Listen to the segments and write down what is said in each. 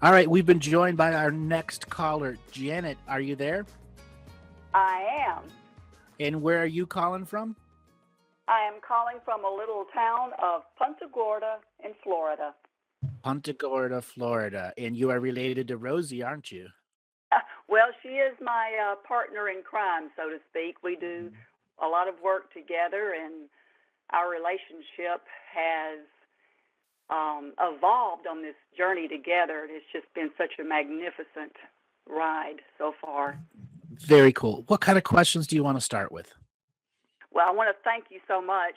All right, we've been joined by our next caller. Janet, are you there? I am. And where are you calling from? I am calling from a little town of Punta Gorda in Florida. Punta Gorda, Florida. And you are related to Rosie, aren't you? Well, she is my partner in crime, so to speak. We do a lot of work together, and our relationship has evolved on this journey together. It's just been such a magnificent ride so far. Very cool. What kind of questions do you want to start with? Well, I want to thank you so much.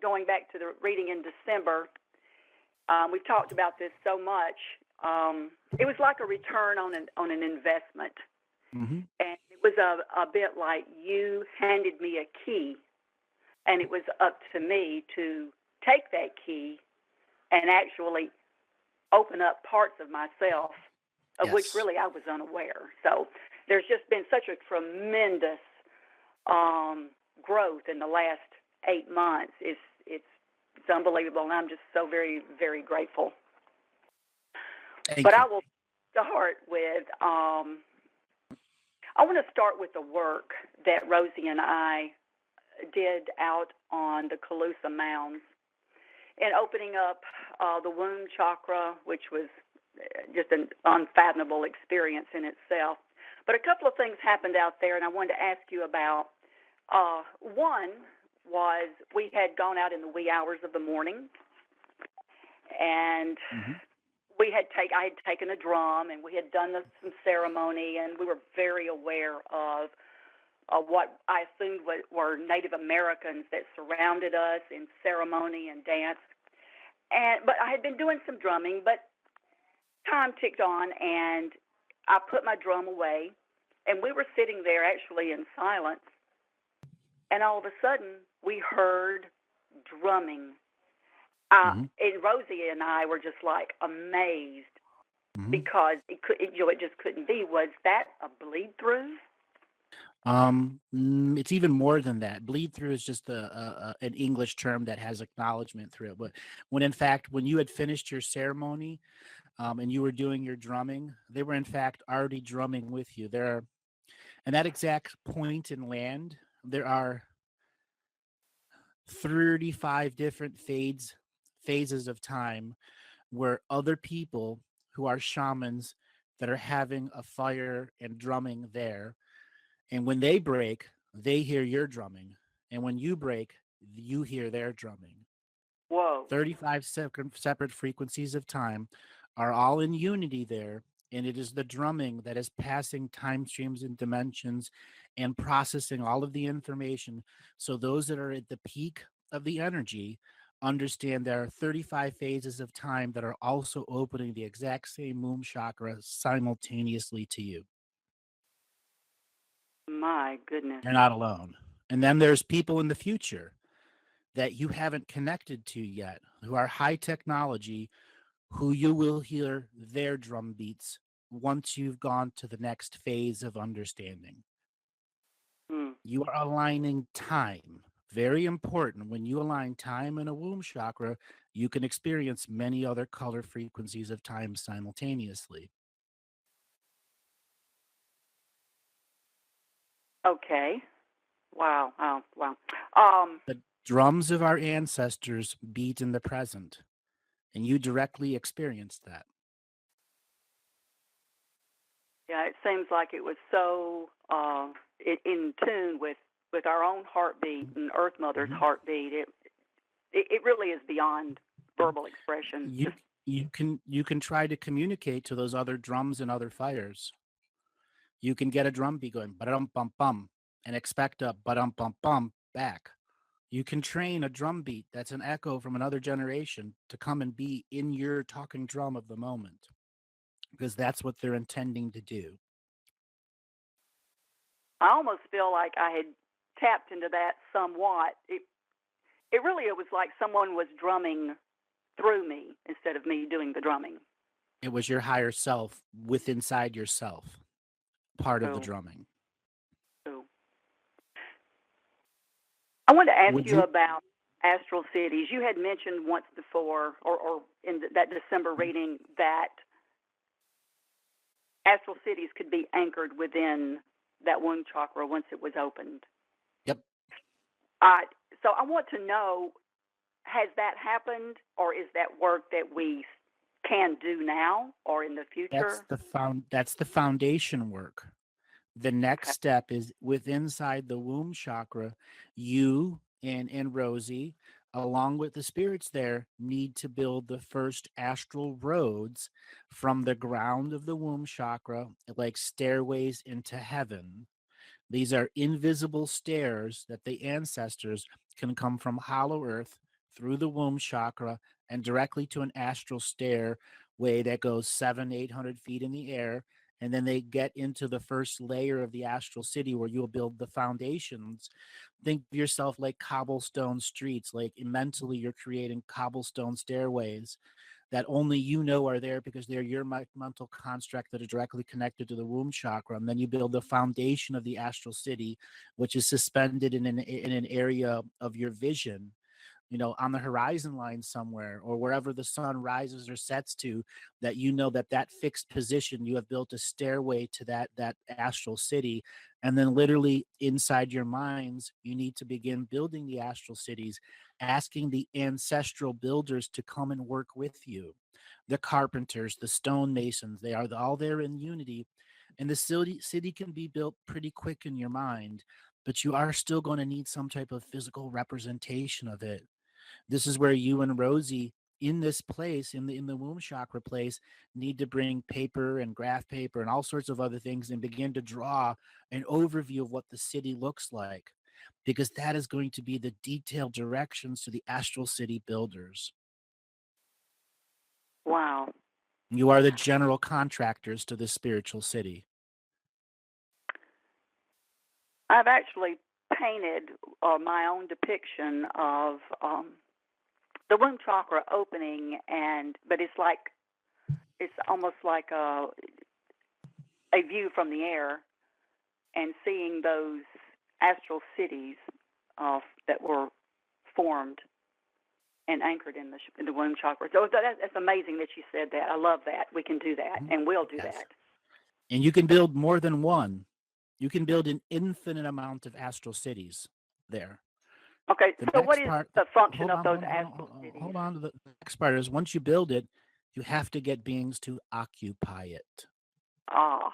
Going back to the reading in December, we've talked about this so much. It was like a return on an investment, Mm-hmm. and it was a bit like you handed me a key, and it was up to me to take that key and actually open up parts of myself of which Yes. really I was unaware. So there's just been such a tremendous um, growth in the last 8 months. It's unbelievable, and I'm just so very very grateful. But Thank I you. will start with I want to start with the work that Rosie and I did out on the Calusa Mounds and opening up the womb chakra, which was just an unfathomable experience in itself. But a couple of things happened out there, and I wanted to ask you about. One was we had gone out in the wee hours of the morning, and Mm-hmm. I had taken a drum, and we had done some ceremony, and we were very aware of what I assumed were Native Americans that surrounded us in ceremony and dance. But I had been doing some drumming, but time ticked on, and I put my drum away, and we were sitting there actually in silence, and all of a sudden we heard drumming. Mm-hmm. And Rosie and I were just like amazed Mm-hmm. because it just couldn't be. Was that a bleed through? It's even more than that. Bleed through is just an English term that has acknowledgement through it. But when in fact, when you had finished your ceremony, and you were doing your drumming, they were in fact already drumming with you. There are, and that exact point in land, there are 35 different phases of time where other people who are shamans that are having a fire and drumming there, and when they break, they hear your drumming, and when you break, you hear their drumming. Whoa. 35 separate frequencies of time are all in unity there, and it is the drumming that is passing time streams and dimensions and processing all of the information. So those that are at the peak of the energy understand there are 35 phases of time that are also opening the exact same womb chakra simultaneously to you. My goodness. You're not alone. And then there's people in the future that you haven't connected to yet who are high technology, who you will hear their drum beats once you've gone to the next phase of understanding. Hmm. You are aligning time. Very important. When you align time in a womb chakra, you can experience many other color frequencies of time simultaneously. Okay. Wow. Wow. Wow. Um, The drums of our ancestors beat in the present, and you directly experience that. yeah, it seems like it was so in tune with our own heartbeat and Earth Mother's Mhm. heartbeat. It really is beyond verbal expression. You Just you can try to communicate to those other drums and other fires. You can get a drum beat going, ba-dum bum bum, and expect a ba-dum bum bum back. You can train a drum beat that's an echo from another generation to come and be in your talking drum of the moment, because that's what they're intending to do. I almost feel like I had tapped into that somewhat. It really it was like someone was drumming through me instead of me doing the drumming. It was your higher self with inside yourself, part of the So, drumming. so I wanted to ask Would you you? about astral cities. You had mentioned once before, or in that December reading, that astral cities could be anchored within that womb chakra once it was opened. Yep. Uh, so I want to know, has that happened, or is that work that we can do now or in the future? That's the foundation work. The next Okay. step is with inside the womb chakra, you and Rosie, along with the spirits there, need to build the first astral roads from the ground of the womb chakra, like stairways into heaven. These are invisible stairs that the ancestors can come from hollow earth through the womb chakra and directly to an astral stairway that goes 700-800 feet in the air. And then they get into the first layer of the astral city where you'll build the foundations. Think of yourself like cobblestone streets, like mentally you're creating cobblestone stairways that only you know are there because they're your mental construct that are directly connected to the womb chakra. And then you build the foundation of the astral city, which is suspended in an area of your vision, on the horizon line somewhere or wherever the sun rises or sets to, that that fixed position, you have built a stairway to that astral city. And then literally inside your minds, you need to begin building the astral cities, asking the ancestral builders to come and work with you. The carpenters, the stonemasons, they are all there in unity. And the city can be built pretty quick in your mind, but you are still going to need some type of physical representation of it. This is where you and Rosie in this place, in the womb chakra place, need to bring paper and graph paper and all sorts of other things and begin to draw an overview of what the city looks like, because that is going to be the detailed directions to the astral city builders. Wow. You are the general contractors to the spiritual city. I've actually painted my own depiction of the womb chakra opening, but it's almost like a view from the air and seeing those astral cities that were formed and anchored in the womb chakra. So that's amazing that you said that. I love that. We can do that, and we'll do Yes. that. And you can build more than one. You can build an infinite amount of astral cities there. Okay, The so what next is part, the function hold of on, those hold on, hold astral on, cities? hold on to the next part is once you build it, you have to get beings to occupy it. Ah,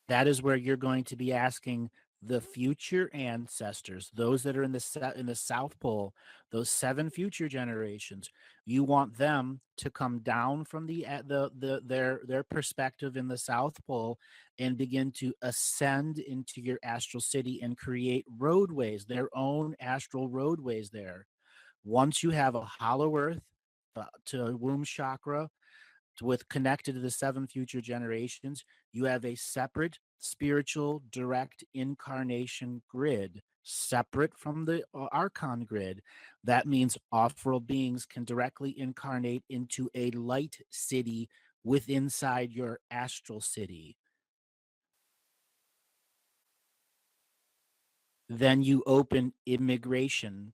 That is where you're going to be asking the future ancestors, those that are in the South Pole, those 7 future generations. You want them to come down from their perspective in the South Pole and begin to ascend into your astral city and create roadways, their own astral roadways there. Once you have a hollow earth to womb chakra with connected to the 7 future generations, you have a separate spiritual direct incarnation grid, separate from the archon grid. That means off-world beings can directly incarnate into a light city within inside your astral city. Then you open immigration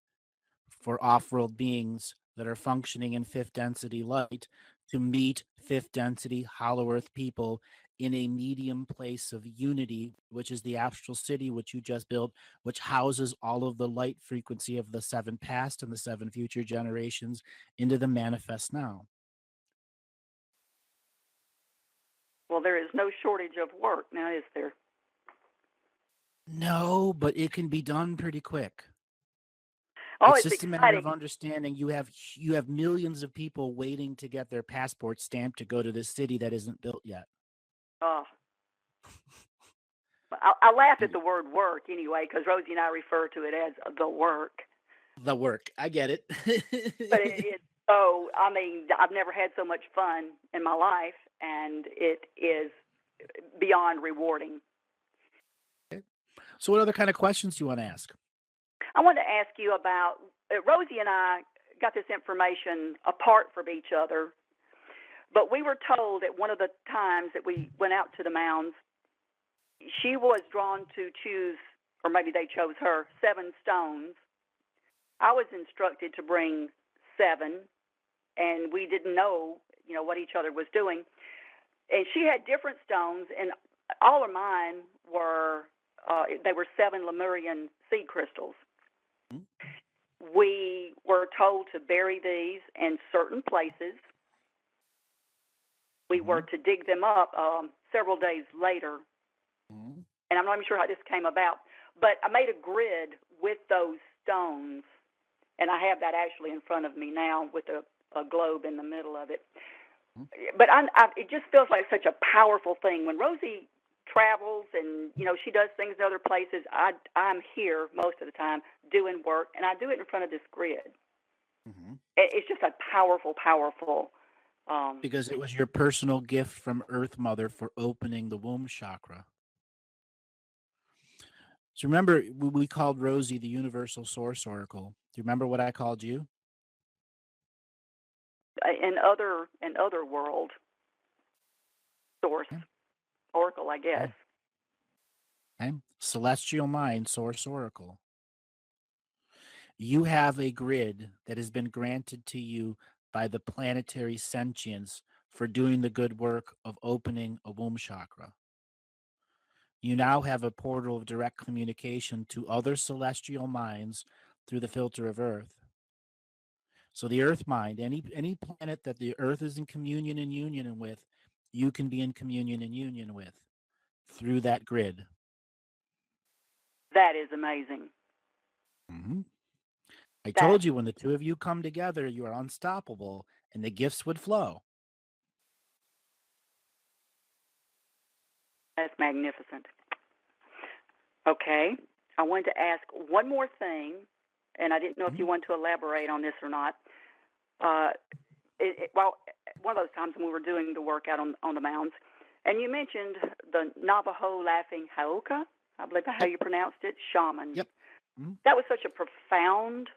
for off-world beings that are functioning in 5th density light to meet 5th density hollow earth people in a medium place of unity, which is the astral city, which you just built, which houses all of the light frequency of the 7 past and the 7 future generations into the manifest now. well, there is no shortage of work now, is there? No, but it can be done pretty quick. Oh, It's it's just a matter of exciting. understanding you have millions of people waiting to get their passport stamped to go to this city that isn't built yet. Oh, I laugh at the word work anyway, because Rosie and I refer to it as the work. The work. I get it. But it's so, I mean, I've never had so much fun in my life, and it is beyond rewarding. So what other kind of questions do you want to ask? I wanted to ask you about Rosie and I got this information apart from each other, but we were told at one of the times that we went out to the mounds, she was drawn to choose, or maybe they chose her, 7 stones. I was instructed to bring 7, and we didn't know, what each other was doing. and she had different stones, and all of mine were they were 7 Lemurian seed crystals. Mhm. We were told to bury these in certain places. We were Mhm. to dig them up several days later, Mhm. and I'm not even sure how this came about, but I made a grid with those stones, and I have that actually in front of me now with a globe in the middle of it. Mhm. But it just feels like such a powerful thing when Rosie travels and she does things in other places. I'm here most of the time doing work, and I do it in front of this grid. Mhm. It's just a powerful, powerful. Um, Because it was your personal gift from Earth Mother for opening the womb chakra. So remember, we called Rosie the Universal Source Oracle. Do you remember what I called you? in other world source Yeah. oracle, I guess. Okay. Okay. Celestial Mind Source Oracle. You have a grid that has been granted to you by the planetary sentience for doing the good work of opening a womb chakra. You now have a portal of direct communication to other celestial minds through the filter of Earth. So the Earth mind, any planet that the Earth is in communion and union with, you can be in communion and union with through that grid. That is amazing. Mm-hmm. I That told you when the two of you come together, you are unstoppable, and the gifts would flow. that's magnificent. Okay, I wanted to ask one more thing, and I didn't know if Mm-hmm. you wanted to elaborate on this or not. Uh, well, one of those times when we were doing the work out on the mounds, and you mentioned the Navajo laughing Haoka, I believe that's how Yep. you pronounced it, shaman. Yep. Mm-hmm. That was such a profound,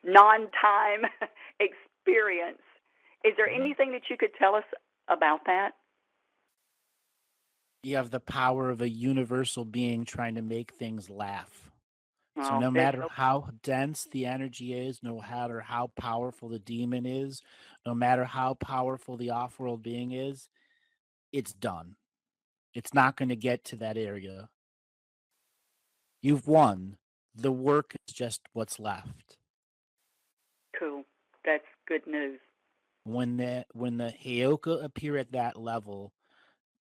non-time experience. Is there Mm-hmm. anything that you could tell us about that? You have the power of a universal being trying to make things laugh. So Oh, no there's matter so how dense the energy is, no matter how powerful the demon is, no matter how powerful the off-world being is, it's done. It's not going to get to that area. You've won. The work is just what's left. cool. That's good news. When the Heoka appear at that level,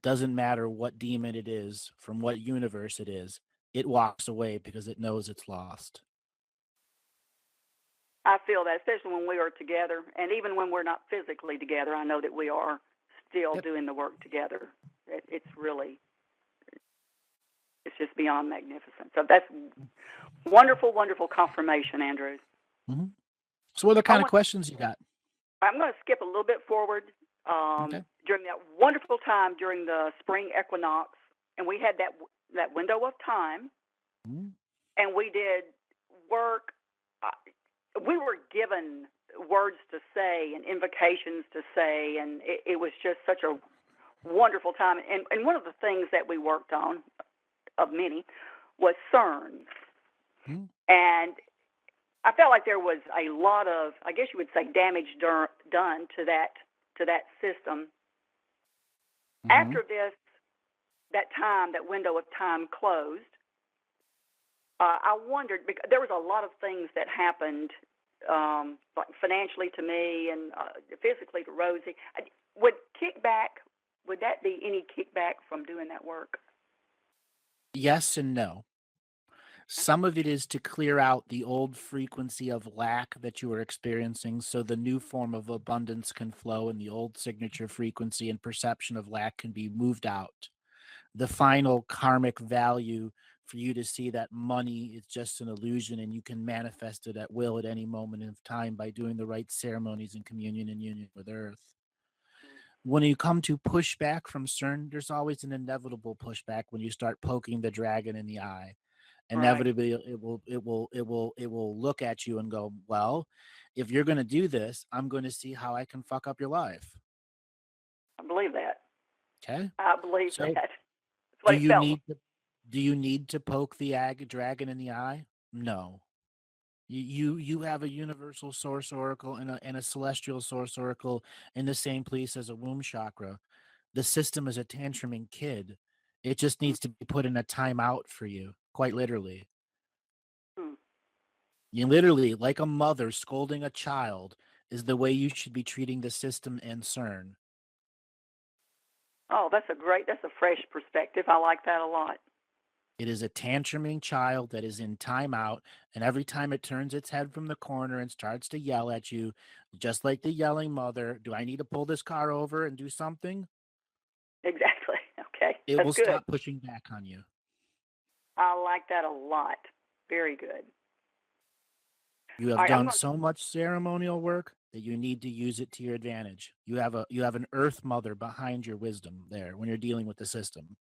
doesn't matter what demon it is, from what universe it walks away because it knows it's lost. I feel that, especially when we are together, and even when we're not physically together, I know that we are still Yep. doing the work together. It's just beyond magnificent. So that's wonderful, wonderful confirmation, Andrew. Mm-hmm. So what other I kind of want. questions you got? I'm going to skip a little bit forward. Okay. During that wonderful time during the spring equinox, and we had that window of time, Mm-hmm. and we did work. We were given words to say and invocations to say, and it was just such a wonderful time. And one of the things that we worked on, of many, was CERN. Mm-hmm. And I felt like there was a lot of, I guess you would say, damage done to that system. Mm-hmm. After that window of time closed, I wondered, because there was a lot of things that happened, like financially to me and physically to Rosie. Would that be any kickback from doing that work? Yes and no. Some of it is to clear out the old frequency of lack that you are experiencing so the new form of abundance can flow and the old signature frequency and perception of lack can be moved out. The final karmic value for you to see that money is just an illusion and you can manifest it at will at any moment of time by doing the right ceremonies in communion and union with Earth. When you come to pushback from CERN, there's always an inevitable pushback when you start poking the dragon in the eye. Right. Inevitably it will look at you and go, well, if you're going to do this, I'm going to see how I can fuck up your life. I believe that. Okay. I believe that. So That's do what it you felt like. need to do you need to poke the dragon in the eye? No. You have a universal source oracle and a celestial source oracle in the same place as a womb chakra. The system is a tantruming kid. It just Mm, needs to be put in a timeout for you, quite literally. mm. You literally, like a mother scolding a child, is the way you should be treating the system and CERN. Oh, that's a fresh perspective. I like that a lot. It is a tantruming child that is in timeout, and every time it turns its head from the corner and starts to yell at you, just like the yelling mother, do I need to pull this car over and do something? Exactly. Okay, It that's will good. stop pushing back on you. I like that a lot. Very good. You All have right, I'm done going to so much ceremonial work that you need to use it to your advantage. You have an earth mother behind your wisdom there when you're dealing with the system.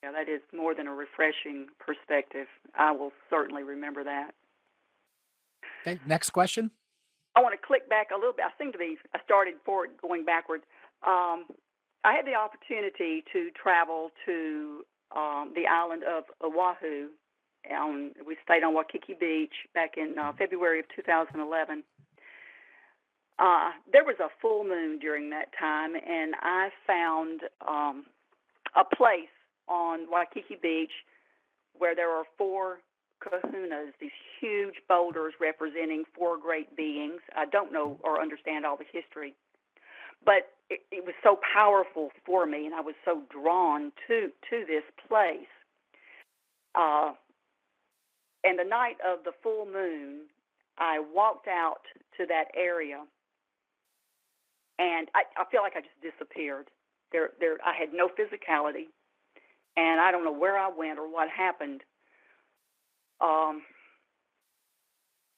Yeah, that is more than a refreshing perspective. I will certainly remember that. Okay, next question. I want to click back a little bit. I started forward, going backward. Um, I had the opportunity to travel to the island of Oahu. We stayed on Waikiki Beach back in February of 2011. There was a full moon during that time, and I found a place on Waikiki Beach where there are four kahunas, these huge boulders representing four great beings. I don't know or understand all the history, but it was so powerful for me, and I was so drawn to this place. Uh, and the night of the full moon, I walked out to that area, and I feel like I just disappeared. I had no physicality, and I don't know where I went or what happened. Um,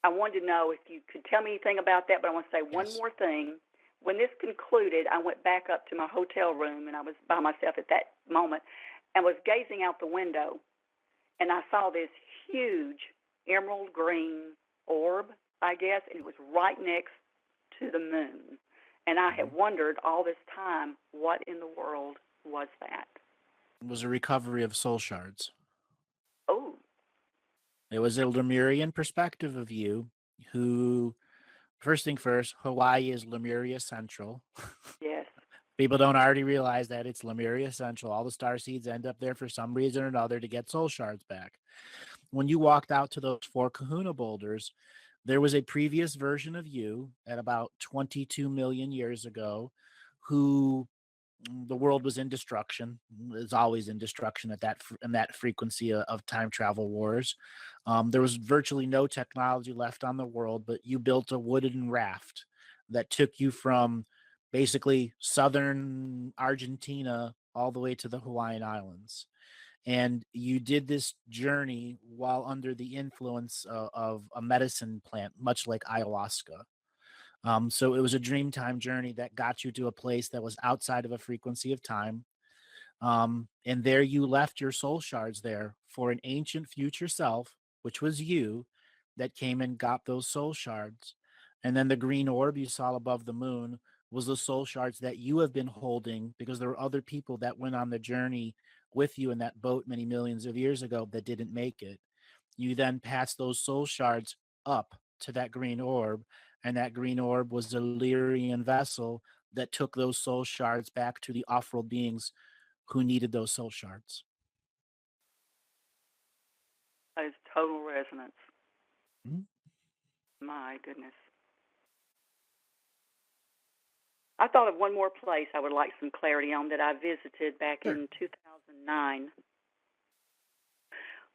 I wanted to know if you could tell me anything about that, but I want to say one Yes. more thing. When this concluded, I went back up to my hotel room, and I was by myself at that moment, and was gazing out the window, and I saw this huge emerald green orb, I guess, and it was right next to the moon. And I Mhm. had wondered all this time, what in the world was that? It was a recovery of soul shards. Oh, It was a Lemurian perspective of you who, first thing first, Hawaii is Lemuria Central. yes. People don't already realize that it's Lemuria Central. All the star seeds end up there for some reason or another to get soul shards back. When you walked out to those four kahuna boulders, there was a previous version of you at about 22 million years ago who the world was in destruction. It's always in destruction at that frequency of time travel wars. There was virtually no technology left on the world, but you built a wooden raft that took you from basically southern Argentina all the way to the Hawaiian Islands. And you did this journey while under the influence of a medicine plant, much like ayahuasca. So it was a dreamtime journey that got you to a place that was outside of a frequency of time. And there you left your soul shards there for an ancient future self, which was you, that came and got those soul shards. And then the green orb you saw above the moon was the soul shards that you have been holding because there were other people that went on the journey with you in that boat many millions of years ago that didn't make it. You then pass those soul shards up to that green orb, and that green orb was the Lyrian vessel that took those soul shards back to the off-world beings who needed those soul shards. That is total resonance. Mhm. My goodness. I thought of one more place I would like some clarity on that I visited back Sure. in 2009.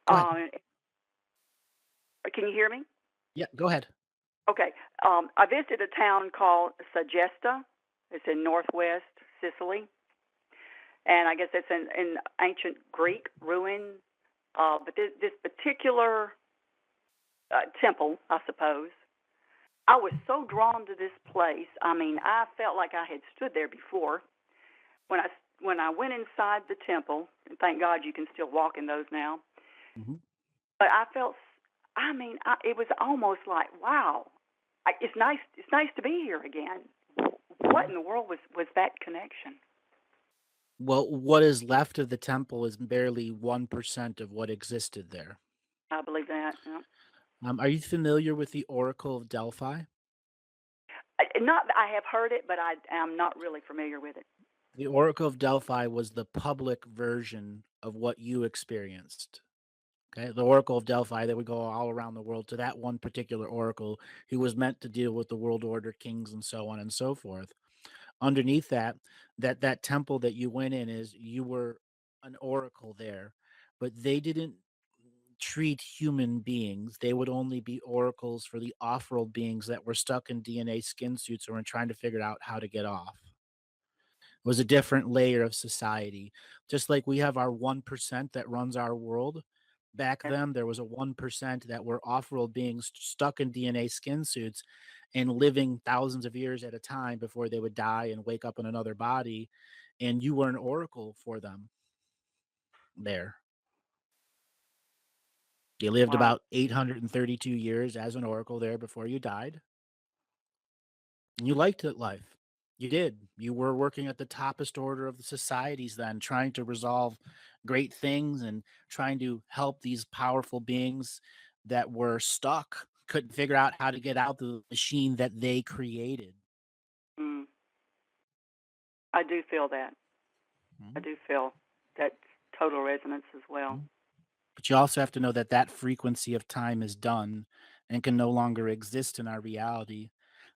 Go ahead. Uh, can you hear me? Yeah, go ahead. Okay. I visited a town called Sagesta. It's in northwest Sicily. And I guess it's in ancient Greek ruin. But this particular temple, I suppose, I was so drawn to this place. I mean, I felt like I had stood there before. When I when I went inside the temple, and thank God you can still walk in those now. Mhm. But I felt, I mean, it was almost like, wow, it's nice. It's nice to be here again. What Mhm. in the world was that connection? Well, what is left of the temple is barely 1% of what existed there. I believe that. Yeah. Are you familiar with the Oracle of Delphi? Not, I have heard it, but I am not really familiar with it. The Oracle of Delphi was the public version of what you experienced. Okay, the Oracle of Delphi that would go all around the world to that one particular oracle who was meant to deal with the world order, kings, and so on and so forth. Underneath that, that temple that you went in is you were an oracle there, but they didn't treat human beings. They would only be oracles for the off-world beings that were stuck in DNA skin suits or were trying to figure out how to get off. It was a different layer of society. Just like we have our 1% that runs our world. Back Yes. then, there was a 1% that were off-world beings stuck in DNA skin suits and living thousands of years at a time before they would die and wake up in another body. And you were an oracle for them there. You lived Wow. about 832 years as an oracle there before you died. And you liked that life. You did. You were working at the toppest order of the societies then, trying to resolve great things and trying to help these powerful beings that were stuck, couldn't figure out how to get out the machine that they created. Mm, I do feel that. I Mhm, do feel that total resonance as well. mhm. But you also have to know that that frequency of time is done and can no longer exist in our reality.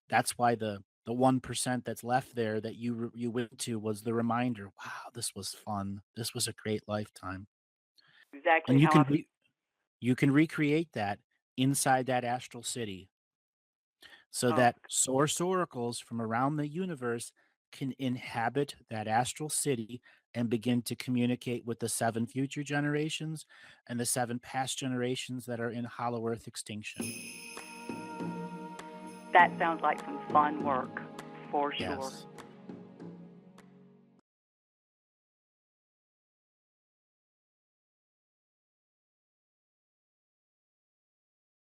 That's why the 1% that's left there that you went to was the reminder, "Wow, this was fun. This was a great lifetime." Exactly And how I. you can recreate that inside that astral city so Oh, that source oracles from around the universe can inhabit that astral city and begin to communicate with the 7 future generations and the 7 past generations that are in hollow earth extinction. that sounds like some fun work, for sure. Yes.